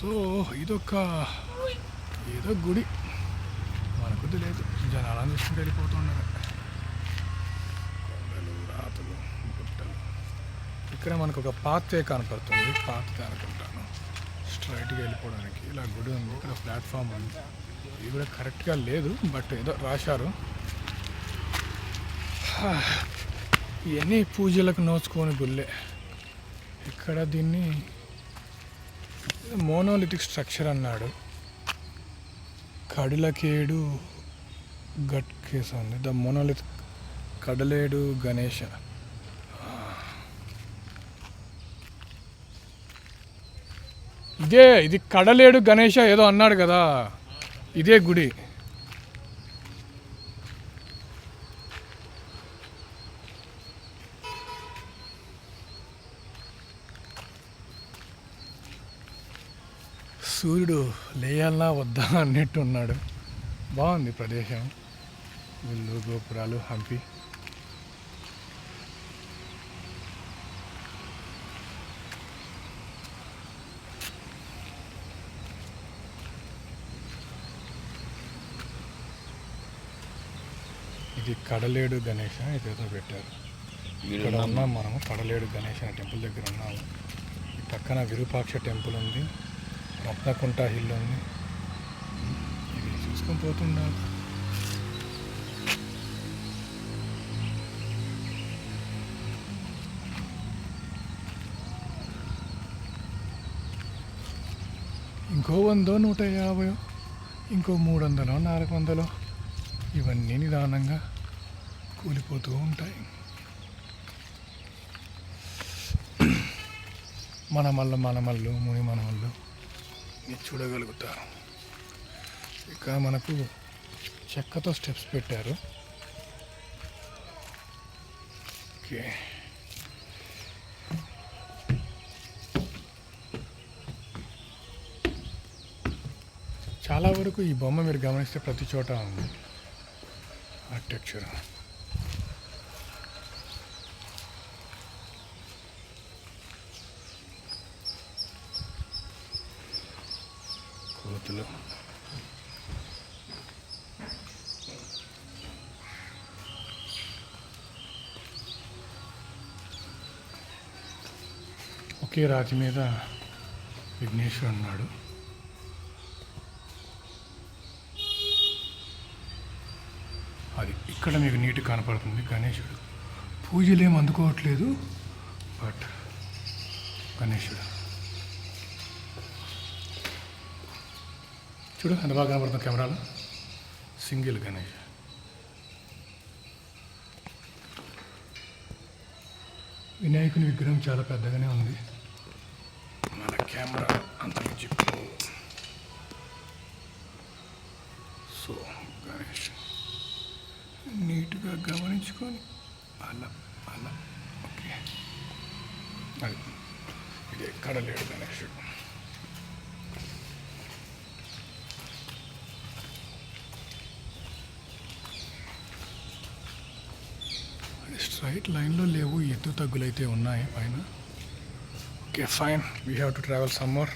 So ఇదొక ఏదో గుడి మనకు తెలియదు, జనాలను చూసుకుంటూ వెళ్ళిపోతున్నారు. కొండలు, రాతలు, గుట్టలు. ఇక్కడ మనకు ఒక పాత్వే కనపడుతుంది, పాత్వే అనుకుంటాను స్ట్రైట్గా వెళ్ళిపోవడానికి. ఇలా గుడి ఉంది, ఇక్కడ ప్లాట్ఫామ్ ఉంది. ఇది కూడా కరెక్ట్గా లేదు, బట్ ఏదో రాశారు. ఇవన్నీ పూజలకు నోచుకొని గుళ్ళే. ఇక్కడ దీన్ని మోనోలిథిక్ స్ట్రక్చర్ అన్నాడు. కడిలకేడు గట్ కేసు ఉంది. ద మోనోలిథిక్ కడలేడు గణేష. ఇది కడలేడు గణేష ఏదో అన్నాడు కదా, ఇదే గుడి. సూర్యుడు లేయాలన్నా వద్దా అన్నట్టు ఉన్నాడు. బాగుంది ప్రదేశం, గుళ్ళు, గోపురాలు, హంపి. ఇది కడలేడు గణేష ఇదేదో పెట్టారు. ఇక్కడ ఉన్నాం మనము, కడలేడు గణేష టెంపుల్ దగ్గర ఉన్నాము. ఈ పక్కన విరూపాక్ష టెంపుల్ ఉంది, రత్నకుంట హిల్ ఉంది. ఇది చూసుకొని పోతున్నాను. ఇంకో 100, 150, ఇంకో 300, 400 ఇవన్నీ నిదానంగా కూలిపోతూ ఉంటాయి. మనమళ్ళు, ముని మనమళ్ళు చూడగలుగుతారు. ఇక మనకు చెక్కతో స్టెప్స్ పెట్టారు. ఓకే, చాలా వరకు ఈ బొమ్మ మీరు గమనిస్తే ప్రతి చోట ఉంది ఆర్కిటెక్చర్. కోతులు, ఒకే రాతి మీద విఘ్నేశ్వరుడు ఉన్నాడు. అది ఇక్కడ మీకు నీట్గా కనపడుతుంది. గణేశుడు పూజలు ఏమి అందుకోవట్లేదు, బట్ గణేశుడు చూడు ఎంత బాగా కనపడుతుంది కెమెరాలో. సింగిల్ గణేష్. వినాయకుని విగ్రహం చాలా పెద్దగానే ఉంది. మన కెమెరా అంత నుంచి. సో గణేష్ నీట్గా గమనించుకొని అలా అలా. ఓకే, అది ఇది ఎక్కడ లేడు గణేశుడు. స్ట్రైట్ లైన్లో లేవు, ఎత్తు తగ్గులైతే ఉన్నాయి పైన. Okay fine, we have to travel some more.